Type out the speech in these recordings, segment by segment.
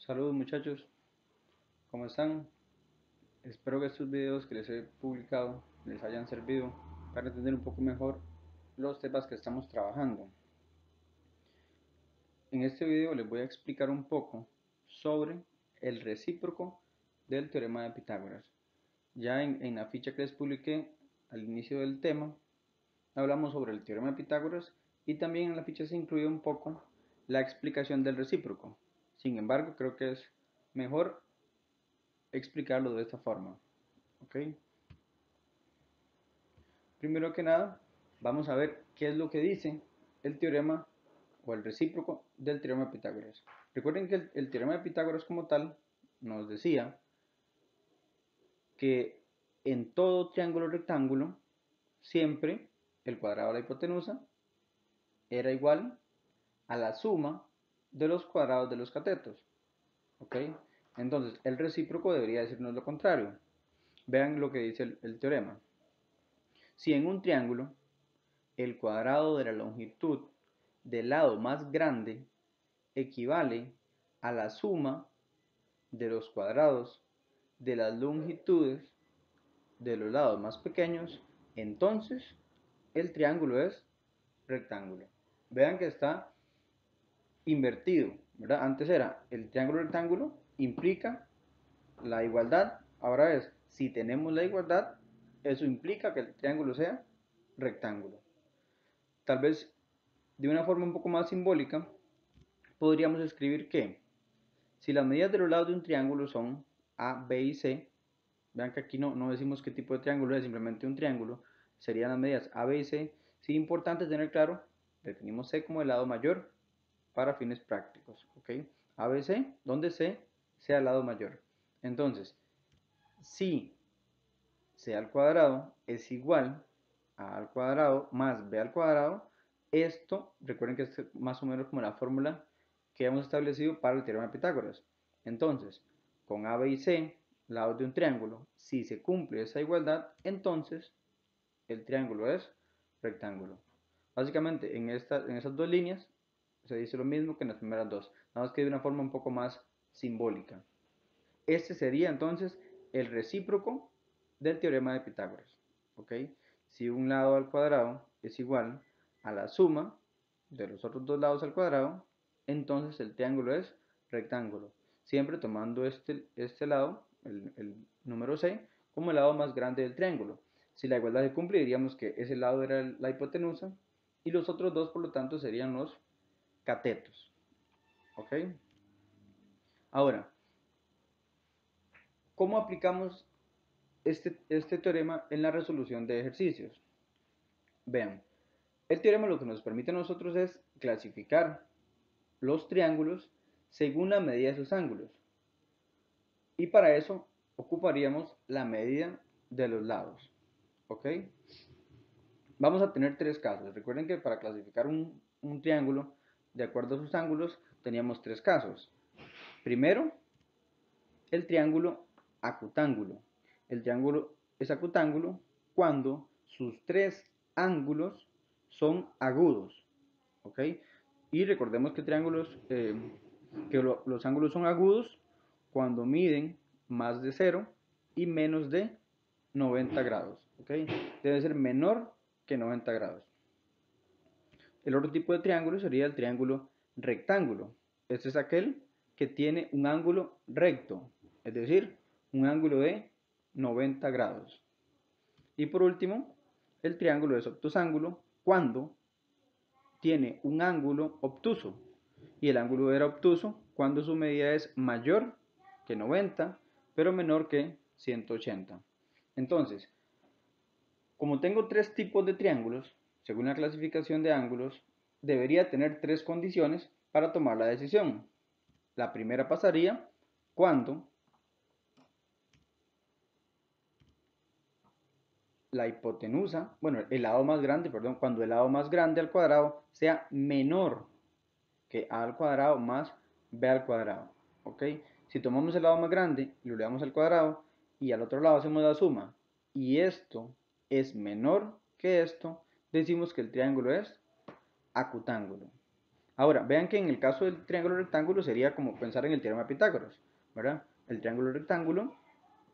Saludos muchachos, ¿cómo están? Espero que estos videos que les he publicado les hayan servido para entender un poco mejor los temas que estamos trabajando. En este video les voy a explicar un poco sobre el recíproco del teorema de Pitágoras. Ya en la ficha que les publiqué al inicio del tema hablamos sobre el teorema de Pitágoras y también en la ficha se incluye un poco la explicación del recíproco. Sin embargo, creo que es mejor explicarlo de esta forma. ¿Ok? Primero que nada, vamos a ver qué es lo que dice el teorema o el recíproco del teorema de Pitágoras. Recuerden que el teorema de Pitágoras como tal nos decía que en todo triángulo rectángulo siempre el cuadrado de la hipotenusa era igual a la suma de los cuadrados de los catetos. ¿Ok? Entonces el recíproco debería decirnos lo contrario. Vean lo que dice el teorema. Si en un triángulo el cuadrado de la longitud del lado más grande equivale a la suma de los cuadrados de las longitudes de los lados más pequeños, entonces el triángulo es rectángulo. Vean que está invertido, ¿verdad? Antes era el triángulo rectángulo implica la igualdad, ahora es si tenemos la igualdad, eso implica que el triángulo sea rectángulo. Tal vez de una forma un poco más simbólica, podríamos escribir que si las medidas de los lados de un triángulo son A, B y C, vean que aquí no decimos qué tipo de triángulo es, simplemente un triángulo, serían las medidas A, B y C. Sí, es importante tener claro, definimos C como el lado mayor para fines prácticos, ¿ok? A, B, C, donde C sea el lado mayor. Entonces, si C al cuadrado es igual a al cuadrado más b al cuadrado, esto, recuerden que es más o menos como la fórmula que hemos establecido para el teorema de Pitágoras. Entonces, con a, b y c, lados de un triángulo, si se cumple esa igualdad, entonces el triángulo es rectángulo. Básicamente, en esas dos líneas se dice lo mismo que en las primeras dos, nada más que de una forma un poco más simbólica. Este sería entonces el recíproco del teorema de Pitágoras. ¿Ok? Si un lado al cuadrado es igual a la suma de los otros dos lados al cuadrado, entonces el triángulo es rectángulo. Siempre tomando este lado, el número C, como el lado más grande del triángulo. Si la igualdad se cumple, diríamos que ese lado era la hipotenusa y los otros dos, por lo tanto, serían los catetos. ¿Ok? Ahora, ¿cómo aplicamos este teorema en la resolución de ejercicios? Vean, el teorema lo que nos permite a nosotros es clasificar los triángulos según la medida de sus ángulos. Y para eso ocuparíamos la medida de los lados. ¿Ok? Vamos a tener tres casos. Recuerden que para clasificar un triángulo de acuerdo a sus ángulos teníamos tres casos. Primero, el triángulo acutángulo. El triángulo es acutángulo cuando sus tres ángulos son agudos. ¿Ok? Y recordemos que triángulos, los ángulos son agudos cuando miden más de 0 y menos de 90 grados. ¿Ok? Debe ser menor que 90 grados. El otro tipo de triángulo sería el triángulo rectángulo. Este es aquel que tiene un ángulo recto, es decir, un ángulo de 90 grados. Y por último, el triángulo es obtusángulo cuando tiene un ángulo obtuso. Y el ángulo era obtuso cuando su medida es mayor que 90, pero menor que 180. Entonces, como tengo tres tipos de triángulos, según la clasificación de ángulos, debería tener tres condiciones para tomar la decisión. La primera pasaría cuando la hipotenusa, bueno, el lado más grande, perdón, cuando el lado más grande al cuadrado sea menor que a al cuadrado más b al cuadrado. ¿Ok? Si tomamos el lado más grande y lo elevamos al cuadrado y al otro lado hacemos la suma y esto es menor que esto, decimos que el triángulo es acutángulo. Ahora, vean que en el caso del triángulo rectángulo sería como pensar en el teorema de Pitágoras, ¿verdad? El triángulo rectángulo,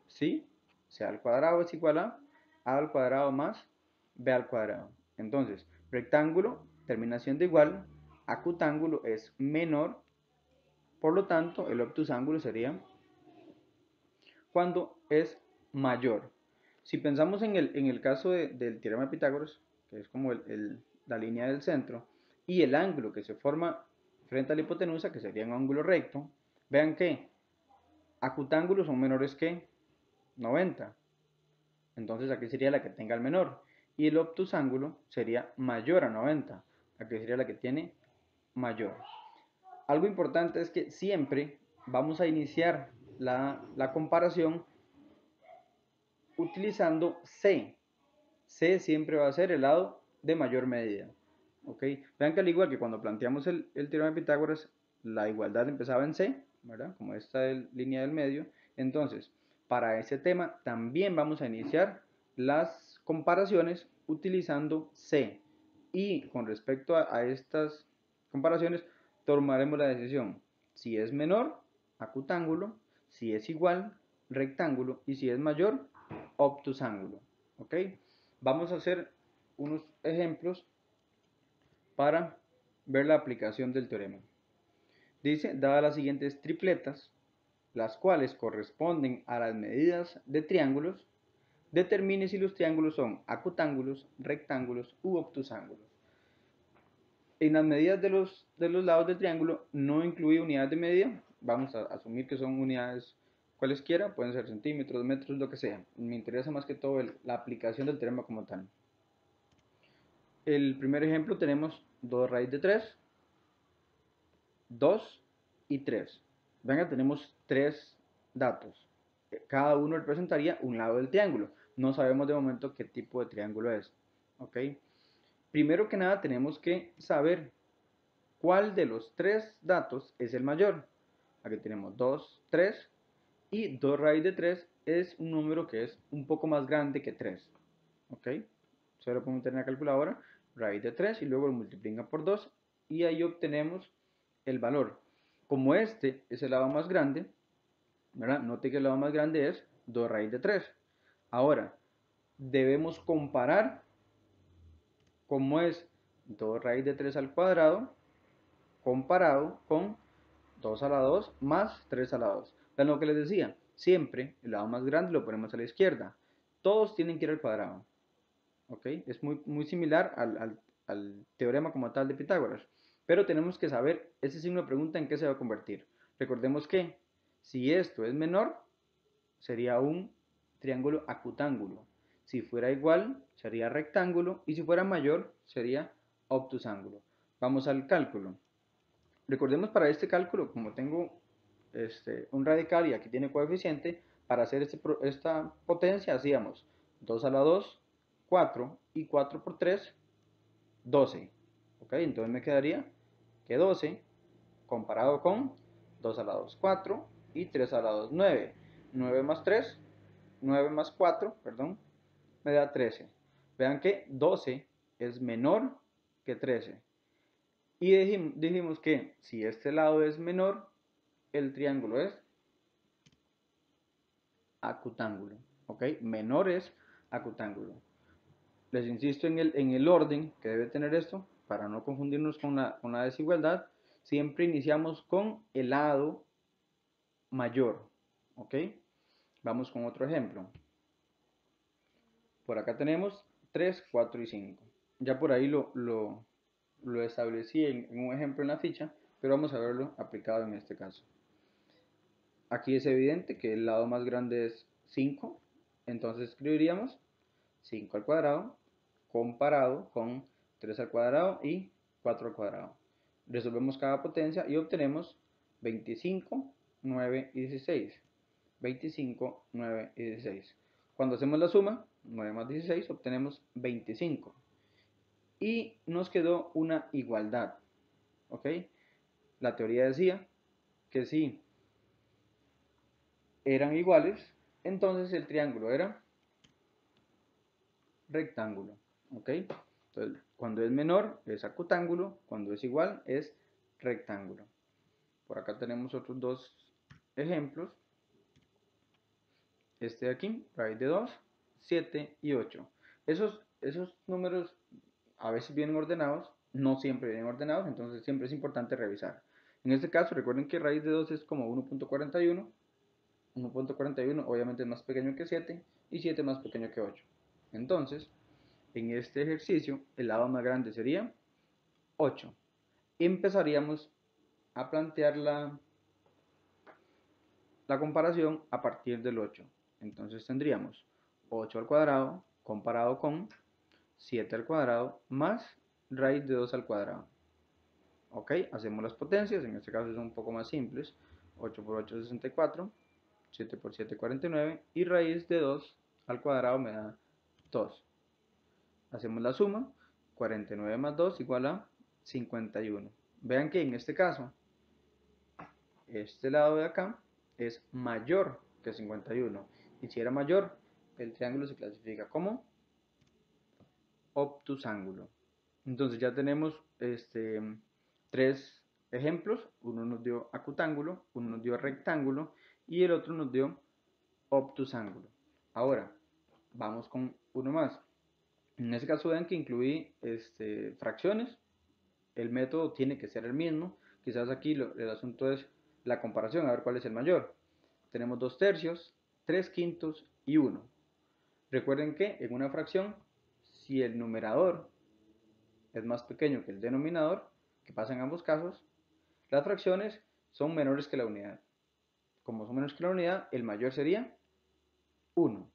¿sí? C al cuadrado es igual a al cuadrado más b al cuadrado. Entonces, rectángulo termina siendo igual, acutángulo es menor, por lo tanto, el obtusángulo sería cuando es mayor. Si pensamos en el caso del teorema de Pitágoras, que es como la línea del centro, y el ángulo que se forma frente a la hipotenusa, que sería un ángulo recto, vean que acutángulos son menores que 90. Entonces aquí sería la que tenga el menor. Y el obtusángulo sería mayor a 90. Aquí sería la que tiene mayor. Algo importante es que siempre vamos a iniciar la comparación utilizando C. C siempre va a ser el lado de mayor medida. ¿Ok? Vean que al igual que cuando planteamos el teorema de Pitágoras, la igualdad empezaba en C, ¿verdad? Como esta línea del medio. Entonces, para ese tema también vamos a iniciar las comparaciones utilizando C. Y con respecto a estas comparaciones, tomaremos la decisión si es menor, acutángulo, si es igual, rectángulo, y si es mayor, obtusángulo. ¿Ok? Vamos a hacer unos ejemplos para ver la aplicación del teorema. Dice, dadas las siguientes tripletas, las cuales corresponden a las medidas de triángulos, determine si los triángulos son acutángulos, rectángulos u obtusángulos. En las medidas de los lados del triángulo no incluye unidades de medida, vamos a asumir que son unidades cualesquiera, pueden ser centímetros, metros, lo que sea. Me interesa más que todo la aplicación del teorema como tal. El primer ejemplo tenemos 2 raíz de 3, 2 y 3. Venga, tenemos tres datos. Cada uno representaría un lado del triángulo. No sabemos de momento qué tipo de triángulo es. ¿Ok? Primero que nada tenemos que saber cuál de los tres datos es el mayor. Aquí tenemos 2, 3 y 2 raíz de 3 es un número que es un poco más grande que 3. ¿Ok? Solo podemos meter en la calculadora raíz de 3 y luego lo multiplican por 2 y ahí obtenemos el valor. Como este es el lado más grande, ¿verdad? Note que el lado más grande es 2 raíz de 3. Ahora, debemos comparar cómo es 2 raíz de 3 al cuadrado comparado con 2 a la 2 más 3 a la 2. Vean lo que les decía, siempre el lado más grande lo ponemos a la izquierda. Todos tienen que ir al cuadrado. ¿Ok? Es muy similar al teorema como tal de Pitágoras. Pero tenemos que saber ese signo de pregunta en qué se va a convertir. Recordemos que si esto es menor, sería un triángulo acutángulo. Si fuera igual, sería rectángulo. Y si fuera mayor, sería obtusángulo. Vamos al cálculo. Recordemos para este cálculo, como tengo un radical y aquí tiene coeficiente, para hacer esta potencia hacíamos 2 a la 2, 4 y 4 por 3, 12. ¿Ok? Entonces me quedaría que 12 comparado con 2 a la 2, 4 y 3 a la 2, 9. 9 más 3, 9 más 4, perdón, me da 13. Vean que 12 es menor que 13. Y dijimos que si este lado es menor, el triángulo es acutángulo. ¿Ok? Menor es acutángulo. Les insisto en el orden que debe tener esto, para no confundirnos con la desigualdad. Siempre iniciamos con el lado mayor. ¿Ok? Vamos con otro ejemplo. Por acá tenemos 3, 4 y 5. Ya por ahí lo establecí en un ejemplo en la ficha, pero vamos a verlo aplicado en este caso. Aquí es evidente que el lado más grande es 5, entonces escribiríamos 5 al cuadrado comparado con 3 al cuadrado y 4 al cuadrado. Resolvemos cada potencia y obtenemos 25, 9 y 16. 25, 9 y 16. Cuando hacemos la suma, 9 más 16, obtenemos 25. Y nos quedó una igualdad. ¿Ok? La teoría decía que si eran iguales, entonces el triángulo era rectángulo. ¿Ok? Entonces, cuando es menor es acutángulo, cuando es igual es rectángulo. Por acá tenemos otros dos ejemplos. Este de aquí, raíz de 2, 7 y 8. Esos números a veces vienen ordenados, no siempre vienen ordenados, entonces siempre es importante revisar. En este caso, recuerden que raíz de 2 es como 1.41. 1.41 obviamente es más pequeño que 7 y 7 es más pequeño que 8. Entonces, en este ejercicio, el lado más grande sería 8. Empezaríamos a plantear la comparación a partir del 8. Entonces tendríamos 8 al cuadrado comparado con 7 al cuadrado más raíz de 2 al cuadrado. Ok, hacemos las potencias, en este caso son un poco más simples. 8 por 8 es 64, 7 por 7 49 y raíz de 2 al cuadrado me da 2. Hacemos la suma, 49 más 2 igual a 51. Vean que en este caso, este lado de acá es mayor que 51. Y si era mayor, el triángulo se clasifica como obtusángulo. Entonces ya tenemos tres ejemplos. Uno nos dio acutángulo, uno nos dio rectángulo y el otro nos dio obtusángulo. Ahora, vamos con uno más. En este caso vean que incluí fracciones. El método tiene que ser el mismo. Quizás aquí el asunto es la comparación, a ver cuál es el mayor. Tenemos 2 tercios, 3 quintos y 1. Recuerden que en una fracción, si el numerador es más pequeño que el denominador, que pasa en ambos casos, las fracciones son menores que la unidad. Como son menores que la unidad, el mayor sería 1.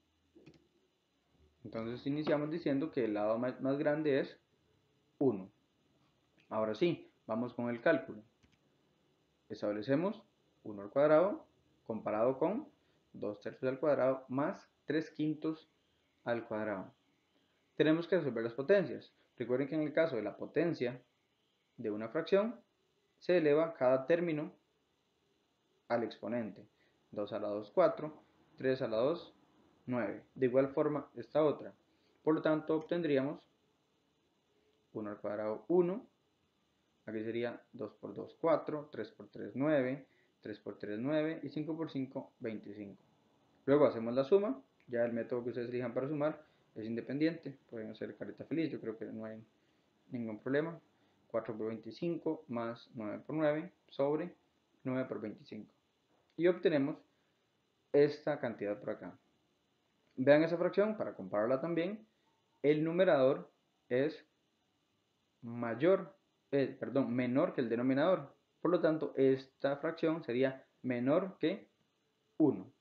Entonces iniciamos diciendo que el lado más grande es 1. Ahora sí, vamos con el cálculo. Establecemos 1 al cuadrado comparado con 2 tercios al cuadrado más 3 quintos al cuadrado. Tenemos que resolver las potencias. Recuerden que en el caso de la potencia de una fracción, se eleva cada término al exponente. 2 a la 2, 4, 3 a la 2, 9. De igual forma, esta otra. Por lo tanto, obtendríamos 1 al cuadrado, 1. Aquí sería 2 por 2, 4, 3 por 3, 9, 3 por 3, 9 y 5 por 5, 25. Luego hacemos la suma. Ya el método que ustedes elijan para sumar es independiente. Pueden hacer carita feliz, yo creo que no hay ningún problema. 4 por 25 más 9 por 9 sobre 9 por 25. Y obtenemos esta cantidad por acá. Vean esa fracción para compararla también. El numerador es menor que el denominador. Por lo tanto, esta fracción sería menor que 1.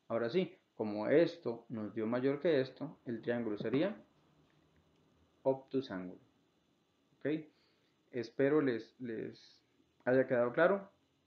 Ahora sí, como esto nos dio mayor que esto, el triángulo sería obtusángulo. ¿Ok? Espero les haya quedado claro.